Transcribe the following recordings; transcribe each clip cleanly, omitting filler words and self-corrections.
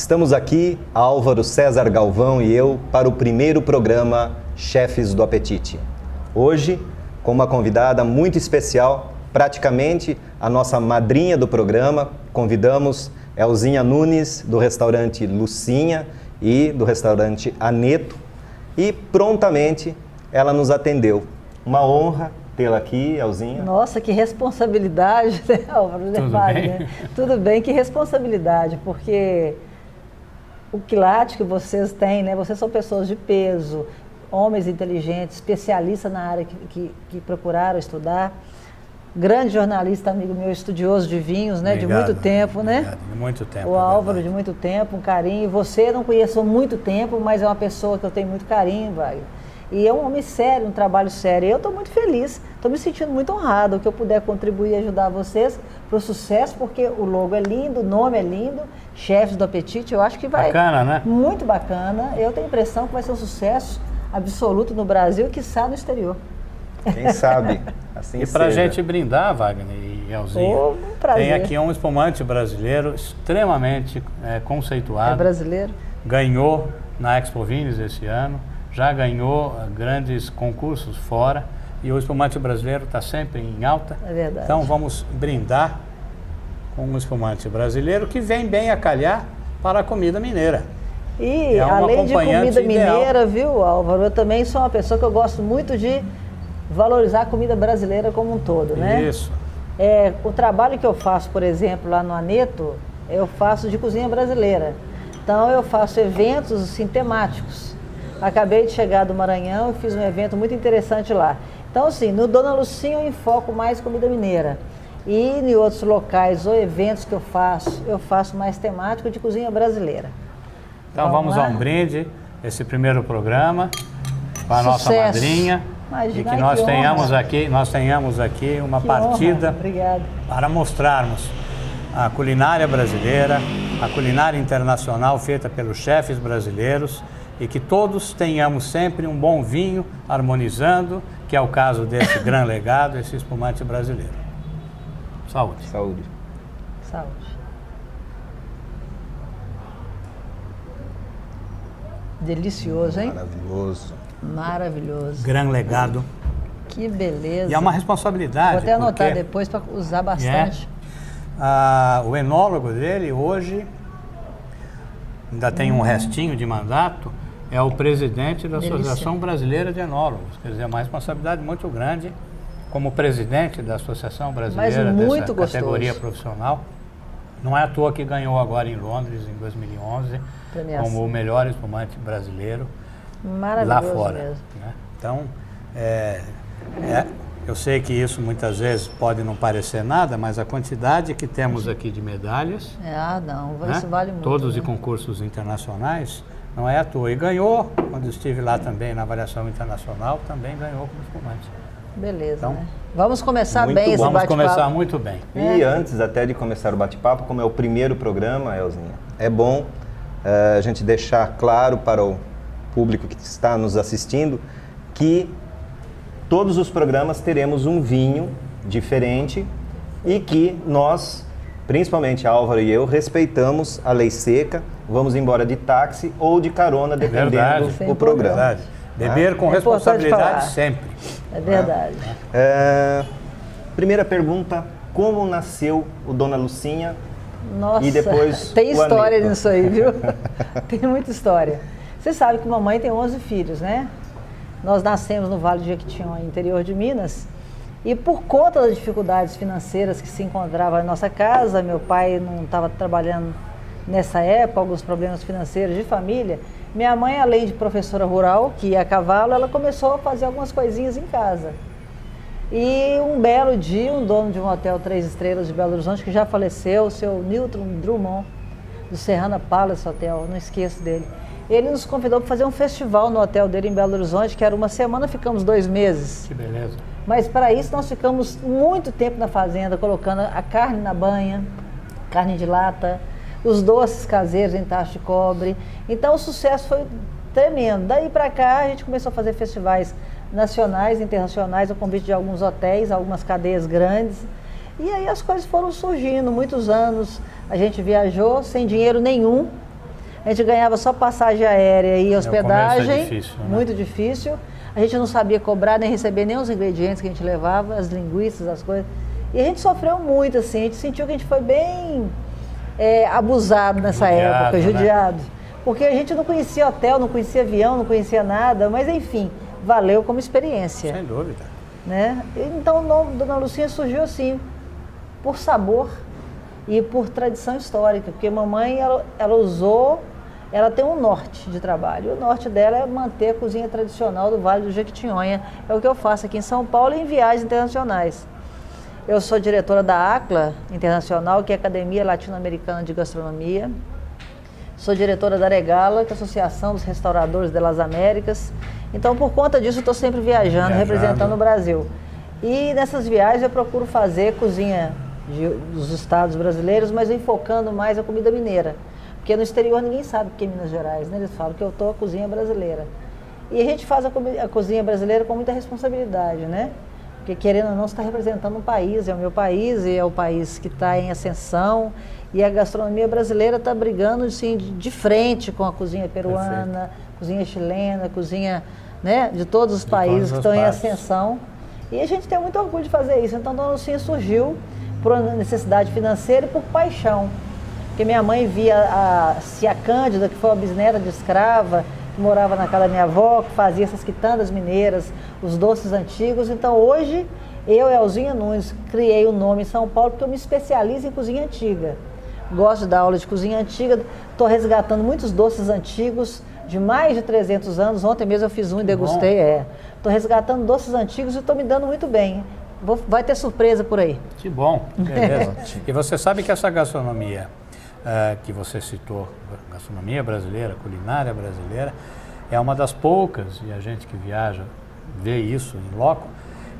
Estamos aqui, Álvaro César Galvão e eu, para o primeiro programa Chefes do Apetite. Hoje, com uma convidada muito especial, praticamente a nossa madrinha do programa, convidamos Elzinha Nunes, do restaurante Lucinha e do restaurante Aneto, e prontamente ela nos atendeu. Uma honra tê-la aqui, Elzinha. Nossa, que responsabilidade, né, Álvaro? Tudo bem? Né? Tudo bem, que responsabilidade, porque o quilate que vocês têm, né? Vocês são pessoas de peso, homens inteligentes, especialistas na área que procuraram estudar. Grande jornalista, amigo meu, estudioso de vinhos, né? Obrigado, de muito tempo, né? Obrigado, de muito tempo. O Álvaro, de muito tempo, um carinho. Você não conheço há muito tempo, mas é uma pessoa que eu tenho muito carinho, Wagner. E é um homem sério, um trabalho sério. E eu estou muito feliz, estou me sentindo muito honrado que eu puder contribuir e ajudar vocês para o sucesso, porque o logo é lindo, o nome é lindo, Chefes do Apetite, eu acho que vai... Bacana, né? Muito bacana. Eu tenho a impressão que vai ser um sucesso absoluto no Brasil, quiçá no exterior. Quem sabe, assim E para a seja. gente brindar, Wagner e Elzinha, Um prazer. tem aqui um espumante brasileiro extremamente conceituado. É brasileiro? Ganhou na Expo Vinhos esse ano, já ganhou grandes concursos fora, e o espumante brasileiro está sempre em alta. É verdade. Então vamos brindar com um espumante brasileiro que vem bem a calhar para a comida mineira. E É um além de acompanhante comida ideal. mineira, viu, Álvaro, eu também sou uma pessoa que eu gosto muito de valorizar a comida brasileira como um todo, né? Isso. O trabalho que eu faço, por exemplo, lá no Aneto, eu faço de cozinha brasileira. Então eu faço eventos assim, temáticos. Acabei de chegar do Maranhão e fiz um evento muito interessante lá. Então, assim, no Dona Lucinha eu enfoco mais comida mineira. E em outros locais ou eventos que eu faço mais temático de cozinha brasileira. Então vamos lá? a um brinde, esse primeiro programa, para a nossa Sucesso. madrinha. Imagina, E que nós que tenhamos aqui uma Que partida honra. Obrigada. para mostrarmos a culinária brasileira, a culinária internacional feita pelos chefes brasileiros, e que todos tenhamos sempre um bom vinho harmonizando, que é o caso desse grande legado, esse espumante brasileiro. Saúde. Saúde. Saúde. Delicioso, hein? Maravilhoso. Maravilhoso. Grande legado. Que beleza. E é uma responsabilidade. Vou até anotar porque depois para usar bastante. o enólogo dele hoje ainda tem um restinho de mandato, é o presidente da Delícia. Associação Brasileira de Enólogos. Quer dizer, é uma responsabilidade muito grande como presidente da Associação Brasileira muito dessa categoria gostoso. profissional. Não é à toa que ganhou agora em Londres, em 2011, Premiação. como o melhor espumante brasileiro lá Maravilhoso fora. mesmo. Né? Então, eu sei que isso muitas vezes pode não parecer nada, mas a quantidade que temos aqui de medalhas, Não, né? isso vale muito. Todos de né? concursos internacionais, não é à toa. E ganhou, quando estive lá também na avaliação internacional, também ganhou como espumante. Beleza, Então, né? Vamos começar muito bem bom. esse Vamos bate-papo. começar muito bem. E antes até de começar o bate-papo, como é o primeiro programa, Elzinha, é bom a gente deixar claro para o público que está nos assistindo que todos os programas teremos um vinho diferente e que nós, principalmente Álvaro e eu, respeitamos a lei seca, vamos embora de táxi ou de carona, dependendo Verdade. do programa. Verdade. Beber com É importante responsabilidade falar. sempre. É verdade. Primeira pergunta, como nasceu o Dona Lucinha? Nossa, E depois tem o história Aneto. nisso aí, viu? Tem muita história. Você sabe que mamãe tem 11 filhos, né? Nós nascemos no Vale do Jequitinhonha, interior de Minas, e por conta das dificuldades financeiras que se encontrava na nossa casa, meu pai não estava trabalhando nessa época, alguns problemas financeiros de família, minha mãe, além de professora rural, que ia a cavalo, ela começou a fazer algumas coisinhas em casa. E um belo dia, um dono de um hotel 3 estrelas de Belo Horizonte, que já faleceu, o seu Newton Drummond, do Serrana Palace Hotel, não esqueço dele. Ele nos convidou para fazer um festival no hotel dele em Belo Horizonte, que era uma semana, ficamos 2 meses. Que beleza. Mas para isso nós ficamos muito tempo na fazenda, colocando a carne na banha, carne de lata, os doces caseiros em tacho de cobre. Então o sucesso foi tremendo. Daí para cá a gente começou a fazer festivais nacionais, internacionais, a convite de alguns hotéis, algumas cadeias grandes. E aí as coisas foram surgindo, muitos anos a gente viajou sem dinheiro nenhum. A gente ganhava só passagem aérea e hospedagem. No começo é difícil, né? Muito difícil. A gente não sabia cobrar nem receber nem os ingredientes que a gente levava, as linguiças, as coisas. E a gente sofreu muito, assim, a gente sentiu que a gente foi bem abusado nessa época, judiado. Né? Porque a gente não conhecia hotel, não conhecia avião, não conhecia nada, mas enfim, valeu como experiência. Sem dúvida. Né? Então o nome Dona Lucinha surgiu assim, por sabor e por tradição histórica, porque mamãe, ela tem um norte de trabalho. O norte dela é manter a cozinha tradicional do Vale do Jequitinhonha. É o que eu faço aqui em São Paulo e em viagens internacionais. Eu sou diretora da ACLA Internacional, que é a Academia Latino-Americana de Gastronomia. Sou diretora da Regala, que é a Associação dos Restauradores das Américas. Então, por conta disso, eu estou sempre viajando, representando o Brasil. E nessas viagens eu procuro fazer cozinha dos estados brasileiros, mas enfocando mais a comida mineira. Porque no exterior ninguém sabe o que é Minas Gerais, né? Eles falam que eu estou a cozinha brasileira. E a gente faz a cozinha brasileira com muita responsabilidade, né? Porque querendo ou não, você está representando um país, é o meu país e é o país que está em ascensão. E a gastronomia brasileira está brigando assim, de frente com a cozinha peruana, cozinha chilena, cozinha, né, de todos os países que estão em ascensão. E a gente tem muito orgulho de fazer isso. Então, Dona Lucinha surgiu por necessidade financeira e por paixão. Porque minha mãe via a Cia Cândida, que foi uma bisneta de escrava, que morava na casa da minha avó, que fazia essas quitandas mineiras, os doces antigos. Então, hoje, eu, Elzinha Nunes, criei o nome em São Paulo porque eu me especializo em cozinha antiga. Gosto de dar aula de cozinha antiga, estou resgatando muitos doces antigos de mais de 300 anos. Ontem mesmo eu fiz um e degustei. Estou resgatando doces antigos e estou me dando muito bem. Vai ter surpresa por aí. Que bom, beleza. E você sabe que essa gastronomia que você citou, gastronomia brasileira, culinária brasileira, é uma das poucas, e a gente que viaja vê isso em loco,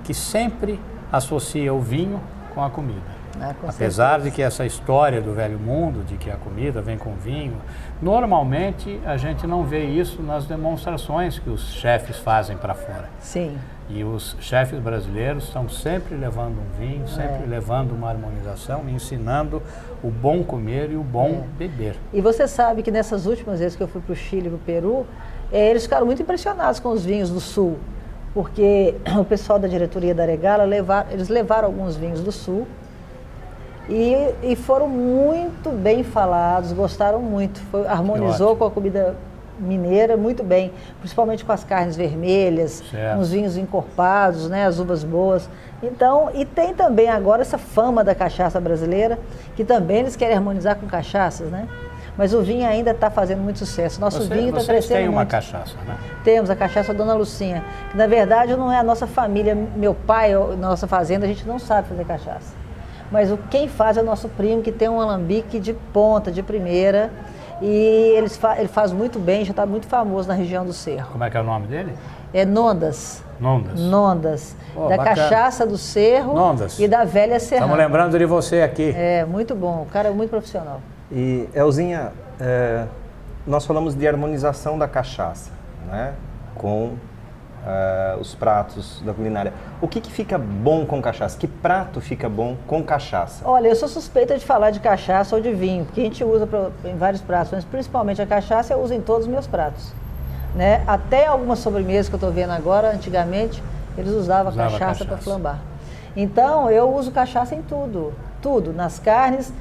que sempre associa o vinho com a comida. Apesar de que essa história do velho mundo, de que a comida vem com vinho, normalmente a gente não vê isso nas demonstrações que os chefes fazem para fora. Sim. E os chefes brasileiros estão sempre levando um vinho, sempre levando uma harmonização, ensinando o bom comer e o bom beber. E você sabe que nessas últimas vezes que eu fui para o Chile e para o Peru, eles ficaram muito impressionados com os vinhos do Sul, porque o pessoal da diretoria da Regala, eles levaram alguns vinhos do Sul e foram muito bem falados, gostaram muito, harmonizou com a comida mineira muito bem, principalmente com as carnes vermelhas, com os vinhos encorpados, né, as uvas boas. Então, e tem também agora essa fama da cachaça brasileira, que também eles querem harmonizar com cachaças, né? Mas o vinho ainda está fazendo muito sucesso. Nosso vinho está crescendo muito. Vocês têm uma cachaça, né? Temos a cachaça Dona Lucinha, que na verdade não é a nossa família, meu pai, nossa fazenda, a gente não sabe fazer cachaça. Mas quem faz é o nosso primo, que tem um alambique de ponta, de primeira, e ele faz muito bem, já está muito famoso na região do Cerro. Como é que é o nome dele? É Nondas. Nondas. Nondas. Da bacana. Cachaça do Cerro Nondas. E da Velha Serrana. Estamos lembrando de você aqui. É, muito bom. O cara é muito profissional. E, Elzinha, nós falamos de harmonização da cachaça, né, com os pratos da culinária. O que fica bom com cachaça? Que prato fica bom com cachaça? Olha, eu sou suspeita de falar de cachaça ou de vinho, porque a gente usa em vários pratos, mas principalmente a cachaça eu uso em todos os meus pratos. Né? Até algumas sobremesas que eu estou vendo agora, antigamente, eles usavam cachaça para flambar. Então, eu uso cachaça em tudo, nas carnes.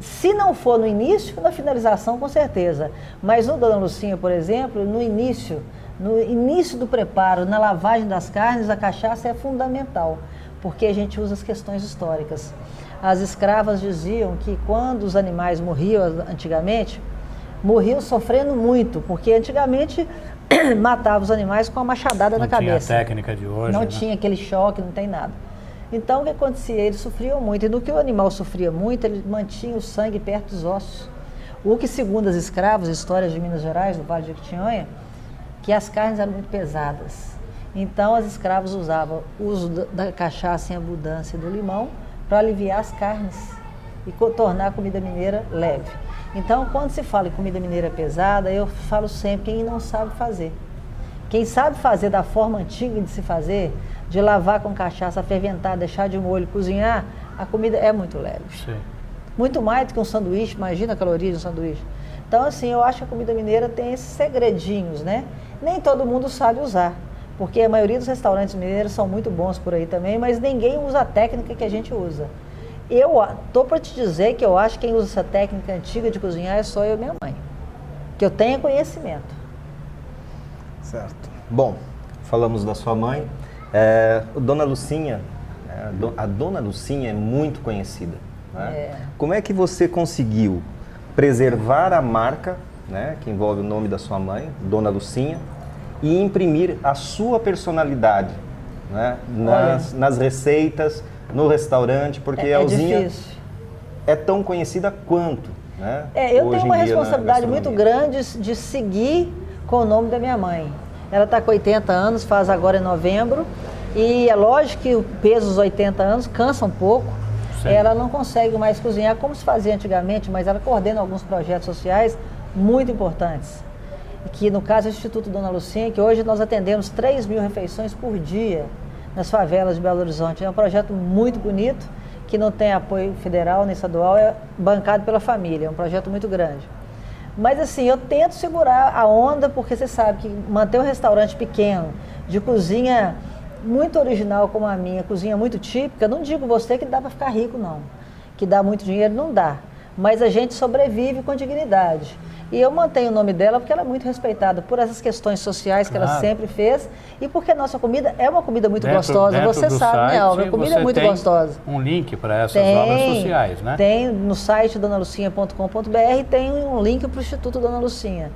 Se não for no início, na finalização, com certeza. Mas no Dona Lucinha, por exemplo, no início do preparo, na lavagem das carnes, a cachaça é fundamental, porque a gente usa as questões históricas. As escravas diziam que quando os animais morriam antigamente, morriam sofrendo muito, porque antigamente matava os animais com a machadada na cabeça. Não tinha a técnica de hoje. Não tinha aquele choque, não tem nada. Então, o que acontecia? Eles sofriam muito, e no que o animal sofria muito, ele mantinha o sangue perto dos ossos. O que, segundo as escravas, histórias de Minas Gerais, do Vale de Jequitinhonha, que as carnes eram muito pesadas. Então, as escravas usavam o uso da cachaça em abundância do limão para aliviar as carnes e tornar a comida mineira leve. Então, quando se fala em comida mineira pesada, eu falo sempre quem não sabe fazer. Quem sabe fazer da forma antiga de se fazer, de lavar com cachaça, ferventar, deixar de molho, cozinhar, a comida é muito leve. Sim. Muito mais do que um sanduíche, imagina a caloria de um sanduíche. Então, assim, eu acho que a comida mineira tem esses segredinhos, né? Nem todo mundo sabe usar, porque a maioria dos restaurantes mineiros são muito bons por aí também, mas ninguém usa a técnica que a gente usa. Eu tô para te dizer que eu acho que quem usa essa técnica antiga de cozinhar é só eu e minha mãe, que eu tenha conhecimento. Certo. Bom, falamos da sua mãe. Dona Lucinha, a Dona Lucinha é muito conhecida, né? Como é que você conseguiu preservar a marca, né, que envolve o nome da sua mãe, Dona Lucinha, e imprimir a sua personalidade, né, nas receitas, no restaurante, porque a Alzinha difícil. É tão conhecida quanto, né? Eu tenho uma responsabilidade muito grande de seguir com o nome da minha mãe. Ela está com 80 anos, faz agora em novembro, e é lógico que o peso dos 80 anos cansa um pouco. Sim. Ela não consegue mais cozinhar como se fazia antigamente, mas ela coordena alguns projetos sociais muito importantes. Que no caso é o Instituto Dona Lucinha, que hoje nós atendemos 3.000 refeições por dia nas favelas de Belo Horizonte. É um projeto muito bonito, que não tem apoio federal nem estadual, é bancado pela família, é um projeto muito grande. Mas assim, eu tento segurar a onda, porque você sabe que manter um restaurante pequeno, de cozinha muito original como a minha, cozinha muito típica, não digo você que dá para ficar rico não, que dá muito dinheiro, não dá. Mas a gente sobrevive com dignidade. E eu mantenho o nome dela porque ela é muito respeitada por essas questões sociais que ela sempre fez e porque a nossa comida é uma comida muito gostosa. Você sabe, né, Alva? A comida é muito gostosa. Um link para essas obras sociais, né? Tem no site donalucinha.com.br, tem um link para o Instituto Dona Lucinha,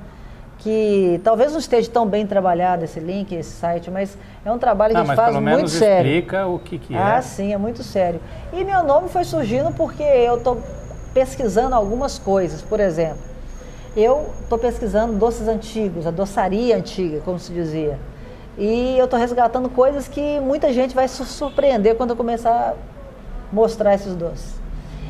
que talvez não esteja tão bem trabalhado esse link, esse site, mas é um trabalho que a gente faz muito sério. Explica o que é. Ah, sim, é muito sério. E meu nome foi surgindo porque eu estou pesquisando algumas coisas. Por exemplo, eu estou pesquisando doces antigos, a doçaria antiga, como se dizia. E eu estou resgatando coisas que muita gente vai se surpreender quando eu começar a mostrar esses doces.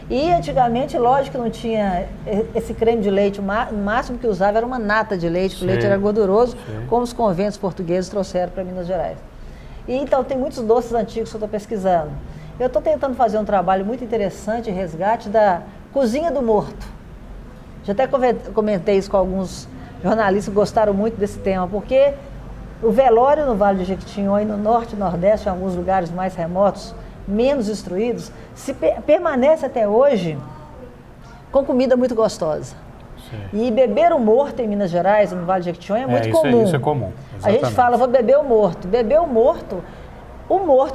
E antigamente, lógico que não tinha esse creme de leite, o máximo que usava era uma nata de leite, porque o leite era gorduroso, como os conventos portugueses trouxeram para Minas Gerais. E então tem muitos doces antigos que eu estou pesquisando. Eu estou tentando fazer um trabalho muito interessante, resgate da cozinha do morto. Já até comentei isso com alguns jornalistas que gostaram muito desse tema, porque o velório no Vale do Jequitinhonha, no norte e nordeste, em alguns lugares mais remotos, menos instruídos, permanece até hoje com comida muito gostosa. Sim. E beber o morto em Minas Gerais, no Vale do Jequitinhonha, é muito comum. Isso é comum. Exatamente. A gente fala, vou beber o morto. Beber o morto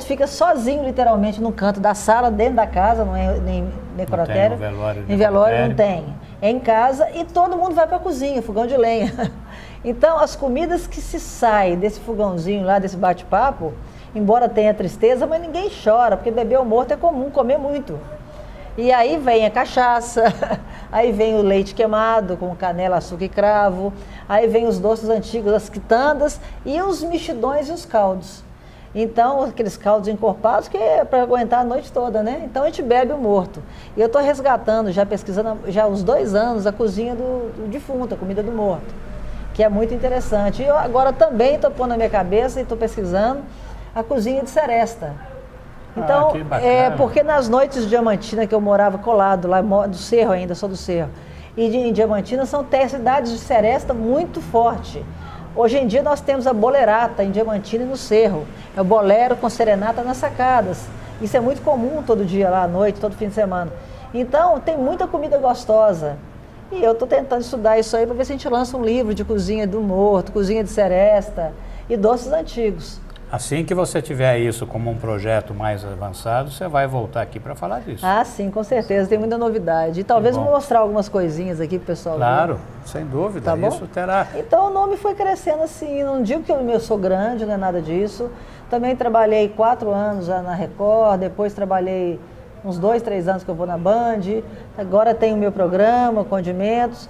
fica sozinho, literalmente, no canto da sala, dentro da casa, não é nem necrotério. Em velório não tem. É em casa e todo mundo vai para a cozinha, fogão de lenha. Então, as comidas que se saem desse fogãozinho lá, desse bate-papo, embora tenha tristeza, mas ninguém chora, porque beber o morto é comum, comer muito. E aí vem a cachaça, aí vem o leite queimado com canela, açúcar e cravo, aí vem os doces antigos, as quitandas e os mexidões e os caldos. Então, aqueles caldos encorpados que é para aguentar a noite toda, né? Então, a gente bebe o morto. E eu estou resgatando, já pesquisando, já há uns 2 anos, a cozinha do defunto, a comida do morto, que é muito interessante. E eu agora também estou pondo na minha cabeça e estou pesquisando a cozinha de seresta. Então, porque nas noites de Diamantina, que eu morava colado lá, do Cerro ainda, sou do Cerro, e em Diamantina são cidades de seresta muito forte. Hoje em dia nós temos a bolerata em Diamantina e no Cerro. É o bolero com serenata nas sacadas. Isso é muito comum todo dia lá à noite, todo fim de semana. Então tem muita comida gostosa. E eu estou tentando estudar isso aí para ver se a gente lança um livro de cozinha do morto, cozinha de seresta e doces antigos. Assim que você tiver isso como um projeto mais avançado, você vai voltar aqui para falar disso. Ah, sim, com certeza, tem muita novidade. E talvez vou mostrar algumas coisinhas aqui pro pessoal. Claro, ver. Sem dúvida, tá bom? Isso terá... Então o nome foi crescendo assim, não digo que eu sou grande, não é nada disso. Também trabalhei 4 anos já na Record, depois trabalhei uns 2, 3 anos que eu vou na Band. Agora tenho o meu programa, Condimentos,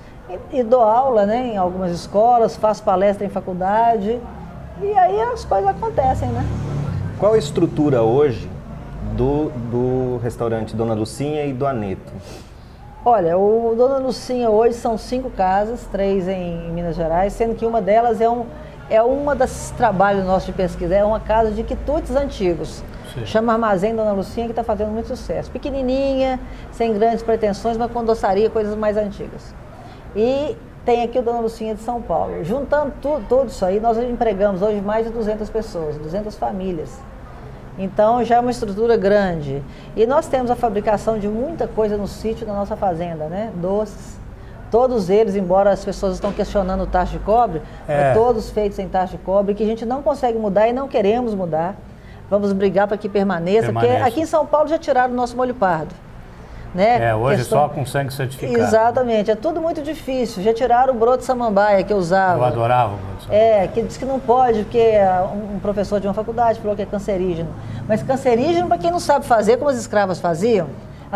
e dou aula, né, em algumas escolas, faço palestra em faculdade. E aí as coisas acontecem, né? Qual a estrutura hoje do restaurante Dona Lucinha e do Aneto? Olha, o Dona Lucinha hoje são 5 casas, 3 em Minas Gerais, sendo que uma delas é uma das trabalhos nossos de pesquisa, é uma casa de quitutes antigos. Sim. Chama Armazém Dona Lucinha, que está fazendo muito sucesso. Pequenininha, sem grandes pretensões, mas com doçaria, coisas mais antigas. E tem aqui o Dona Lucinha de São Paulo. Juntando tudo isso aí, nós empregamos hoje mais de 200 pessoas, 200 famílias. Então já é uma estrutura grande. E nós temos a fabricação de muita coisa no sítio da nossa fazenda, né? Doces. Todos eles, embora as pessoas estão questionando o tacho de cobre, todos feitos em tacho de cobre, que a gente não consegue mudar e não queremos mudar. Vamos brigar para que permaneça, porque aqui em São Paulo já tiraram o nosso molho pardo. Né? Hoje só com sangue certificado. Exatamente, é tudo muito difícil. Já tiraram o broto de samambaia que eu usava. Eu adorava o broto de samambaia. Que diz que não pode, porque um professor de uma faculdade falou que é cancerígeno. Mas cancerígeno para quem não sabe fazer, como as escravas faziam,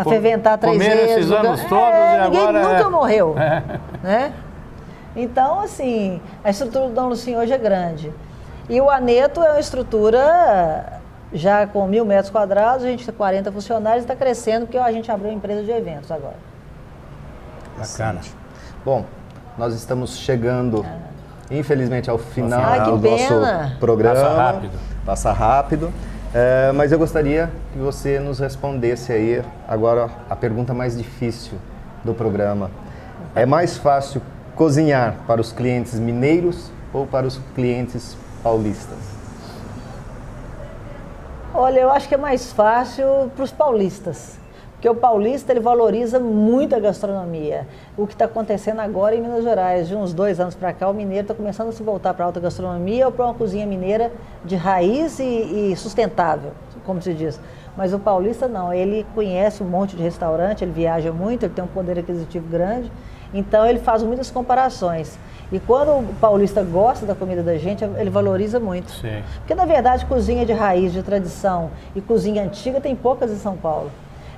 ferventar 3 vezes. Esses anos todos e ninguém agora nunca morreu. Né? Então, assim, a estrutura do Dom Lucinho hoje é grande. E o Aneto é uma estrutura já com 1.000 metros quadrados, a gente tem 40 funcionários e está crescendo porque a gente abriu uma empresa de eventos agora. Bacana. Bom, nós estamos chegando, infelizmente, ao final do nosso programa. Passa rápido. Passa rápido. Mas eu gostaria que você nos respondesse aí agora a pergunta mais difícil do programa. É mais fácil cozinhar para os clientes mineiros ou para os clientes paulistas? Olha, eu acho que é mais fácil para os paulistas, porque o paulista ele valoriza muito a gastronomia. O que está acontecendo agora em Minas Gerais, de uns 2 anos para cá, o mineiro está começando a se voltar para a alta gastronomia ou para uma cozinha mineira de raiz e sustentável, como se diz. Mas o paulista não, ele conhece um monte de restaurante, ele viaja muito, ele tem um poder aquisitivo grande, então ele faz muitas comparações. E quando o paulista gosta da comida da gente, ele valoriza muito. Sim. Porque, na verdade, cozinha de raiz, de tradição e cozinha antiga tem poucas em São Paulo.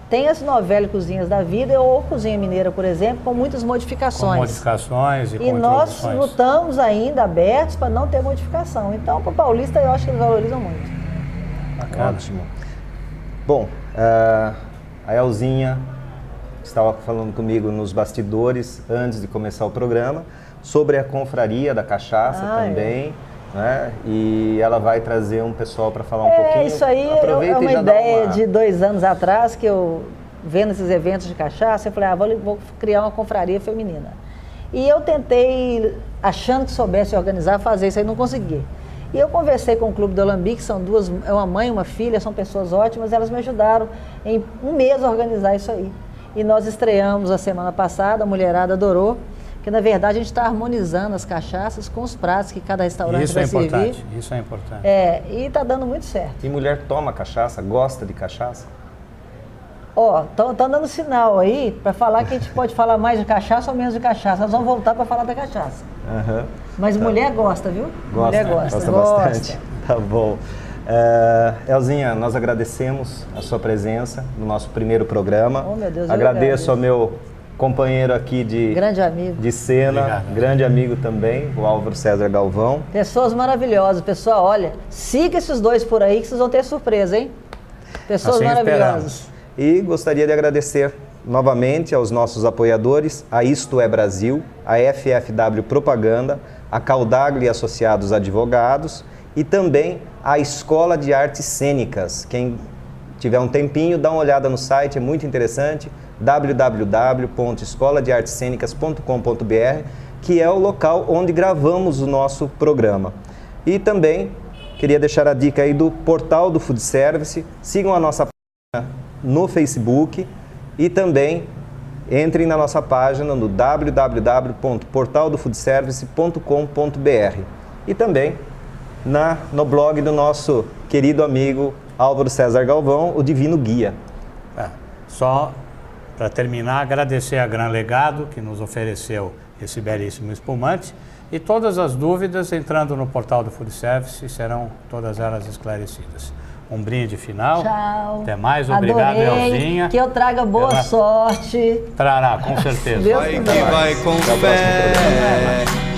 Tem as novelas cozinhas da vida ou cozinha mineira, por exemplo, com muitas modificações. Com modificações e com nós lutamos ainda abertos para não ter modificação. Então, para o paulista, eu acho que eles valorizam muito. Bacana. Ótimo. Bom, a Elzinha estava falando comigo nos bastidores, antes de começar o programa, sobre a confraria da cachaça também, né? E ela vai trazer um pessoal para falar um pouquinho. Isso aí é uma ideia de 2 anos atrás, que eu, vendo esses eventos de cachaça, eu falei, vou criar uma confraria feminina. E eu tentei, achando que soubesse organizar, fazer isso aí, não consegui. E eu conversei com o Clube do Alambique, que são é uma mãe e uma filha, são pessoas ótimas, elas me ajudaram em 1 mês a organizar isso aí. E nós estreamos a semana passada, a mulherada adorou, que na verdade a gente está harmonizando as cachaças com os pratos que cada restaurante vai servir. Isso é importante. E está dando muito certo. E mulher toma cachaça, gosta de cachaça? Estão dando sinal aí para falar que a gente pode falar mais de cachaça ou menos de cachaça. Nós vamos voltar para falar da cachaça. Mas mulher gosta, viu? Mulher gosta bastante. Tá bom. Elzinha, nós agradecemos a sua presença no nosso primeiro programa. Oh, meu Deus, agradeço ao meu companheiro aqui grande amigo de cena, obrigado. Grande amigo também, o Álvaro César Galvão. Pessoas maravilhosas. Pessoal, olha, siga esses 2 por aí que vocês vão ter surpresa, hein? Pessoas assim maravilhosas. Esperamos. E gostaria de agradecer novamente aos nossos apoiadores, a Isto é Brasil, a FFW Propaganda, a Caudagli Associados Advogados e também a Escola de Artes Cênicas. Quem tiver um tempinho, dá uma olhada no site, é muito interessante, www.escoladeartescenicas.com.br, que é o local onde gravamos o nosso programa. E também queria deixar a dica aí do portal do Food Service, sigam a nossa página no Facebook e também entrem na nossa página no www.portaldofoodservice.com.br e também no blog do nosso querido amigo Álvaro César Galvão, o Divino Guia. Só para terminar, agradecer a Gran Legado, que nos ofereceu esse belíssimo espumante, e todas as dúvidas entrando no portal do Food Service serão todas elas esclarecidas. Um brinde final. Tchau. Até mais. Obrigado, Elzinha. Que eu traga boa sorte. Trará, com certeza. Vai que vai com fé.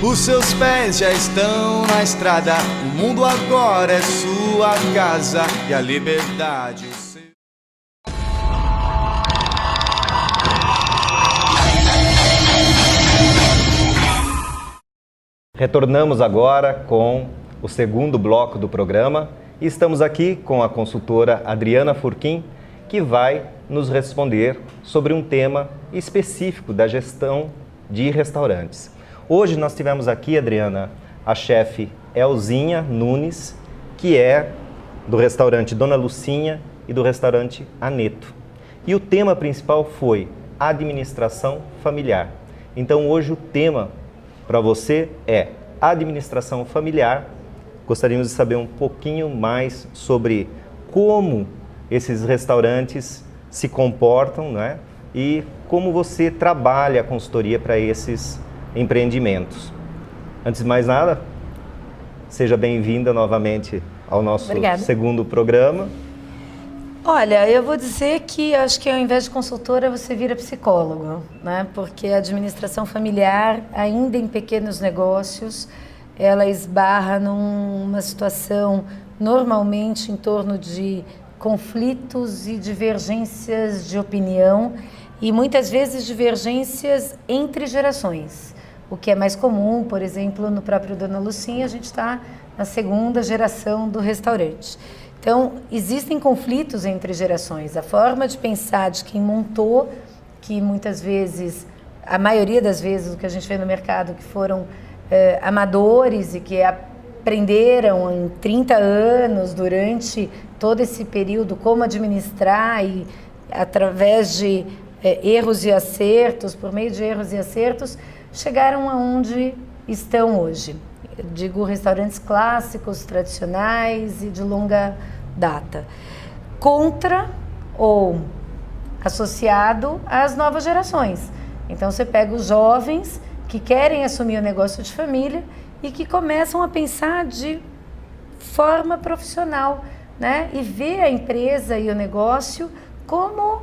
Os seus pés já estão na estrada. O mundo agora é sua casa e a liberdade. Retornamos agora com o segundo bloco do programa e estamos aqui com a consultora Adriana Furquim, que vai nos responder sobre um tema específico da gestão de restaurantes. Hoje nós tivemos aqui, Adriana, a chefe Elzinha Nunes, que é do restaurante Dona Lucinha e do restaurante Aneto. E o tema principal foi administração familiar. Então hoje o tema para você é administração familiar. Gostaríamos de saber um pouquinho mais sobre como esses restaurantes se comportam, né? E como você trabalha a consultoria para esses empreendimentos. Antes de mais nada, seja bem-vinda novamente ao nosso segundo programa. Olha, eu vou dizer que acho que ao invés de consultora você vira psicólogo, né? Porque a administração familiar, ainda em pequenos negócios, ela esbarra numa situação normalmente em torno de conflitos e divergências de opinião e muitas vezes divergências entre gerações. O que é mais comum, por exemplo, no próprio Dona Lucinha, a gente está na segunda geração do restaurante. Então, existem conflitos entre gerações. A forma de pensar de quem montou, que muitas vezes, a maioria das vezes, o que a gente vê no mercado, que foram amadores e que aprenderam em 30 anos, durante todo esse período, como administrar e através de erros e acertos, por meio de erros e acertos, chegaram aonde estão hoje. Eu digo restaurantes clássicos, tradicionais e de longa data. Contra ou associado às novas gerações. Então você pega os jovens que querem assumir o negócio de família e que começam a pensar de forma profissional, né? E ver a empresa e o negócio como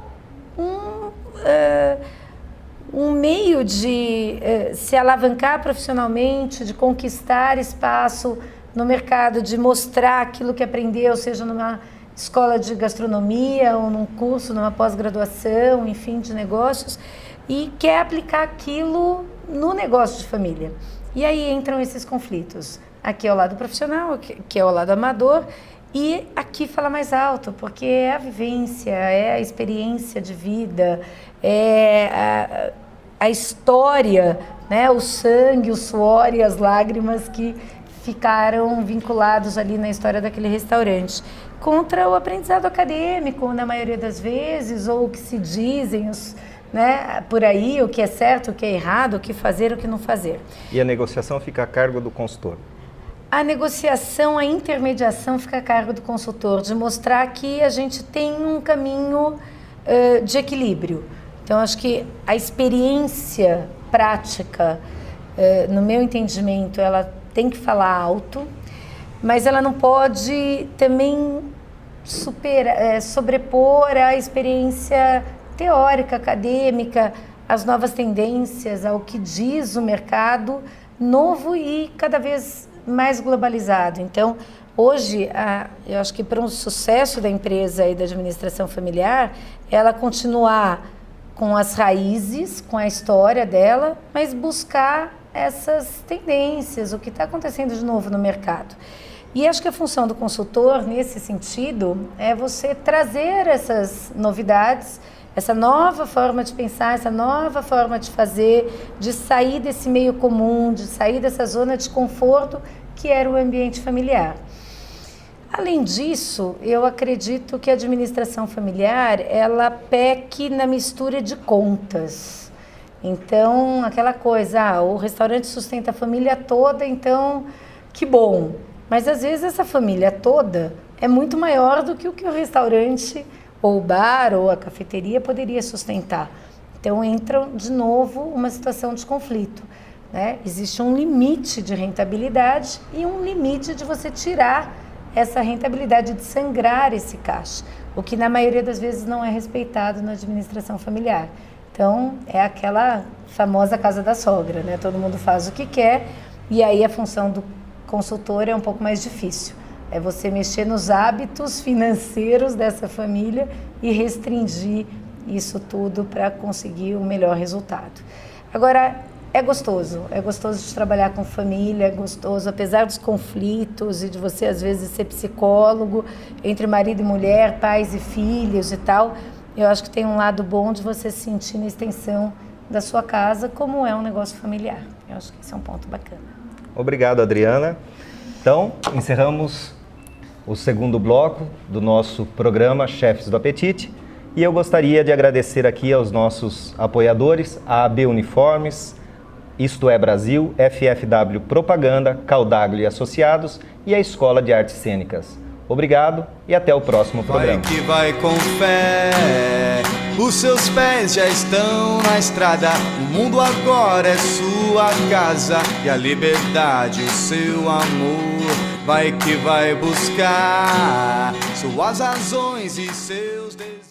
um meio de se alavancar profissionalmente, de conquistar espaço no mercado, de mostrar aquilo que aprendeu, seja numa escola de gastronomia ou num curso, numa pós-graduação, enfim, de negócios, e quer aplicar aquilo no negócio de família. E aí entram esses conflitos. Aqui é o lado profissional, aqui é o lado amador, e aqui fala mais alto, porque é a vivência, é a experiência de vida, é a história, né? O sangue, o suor e as lágrimas que ficaram vinculados ali na história daquele restaurante. Contra o aprendizado acadêmico, na maioria das vezes, ou o que se dizem, né, por aí, o que é certo, o que é errado, o que fazer, o que não fazer. E a negociação fica a cargo do consultor? A negociação, a intermediação fica a cargo do consultor, de mostrar que a gente tem um caminho de equilíbrio. Então, acho que a experiência prática, no meu entendimento, ela tem que falar alto, mas ela não pode também sobrepor a experiência teórica, acadêmica, as novas tendências, ao que diz o mercado novo e cada vez mais globalizado. Então, hoje, eu acho que para um sucesso da empresa e da administração familiar, ela continuar com as raízes, com a história dela, mas buscar essas tendências, o que está acontecendo de novo no mercado. E acho que a função do consultor, nesse sentido, é você trazer essas novidades, essa nova forma de pensar, essa nova forma de fazer, de sair desse meio comum, de sair dessa zona de conforto que era o ambiente familiar. Além disso, eu acredito que a administração familiar, ela peque na mistura de contas. Então, aquela coisa, o restaurante sustenta a família toda, então, que bom. Mas, às vezes, essa família toda é muito maior do que o restaurante, ou o bar, ou a cafeteria poderia sustentar. Então, entra, de novo, uma situação de conflito, né? Existe um limite de rentabilidade e um limite de você tirar essa rentabilidade, de sangrar esse caixa, o que, na maioria das vezes, não é respeitado na administração familiar. Então, é aquela famosa casa da sogra, né? Todo mundo faz o que quer e aí a função do consultor é um pouco mais difícil. É você mexer nos hábitos financeiros dessa família e restringir isso tudo para conseguir o melhor resultado. Agora, é gostoso de trabalhar com família, é gostoso, apesar dos conflitos e de você, às vezes, ser psicólogo entre marido e mulher, pais e filhos e tal. Eu acho que tem um lado bom de você se sentir na extensão da sua casa, como é um negócio familiar. Eu acho que esse é um ponto bacana. Obrigado, Adriana. Então, encerramos o segundo bloco do nosso programa Chefes do Apetite. E eu gostaria de agradecer aqui aos nossos apoiadores, a AB Uniformes, Isto é Brasil, FFW Propaganda, Caudaglio e Associados e a Escola de Artes Cênicas. Obrigado e até o próximo programa. Vai que vai com fé, os seus pés já estão na estrada. O mundo agora é sua casa e a liberdade o seu amor. Vai que vai buscar suas razões e seus desejos.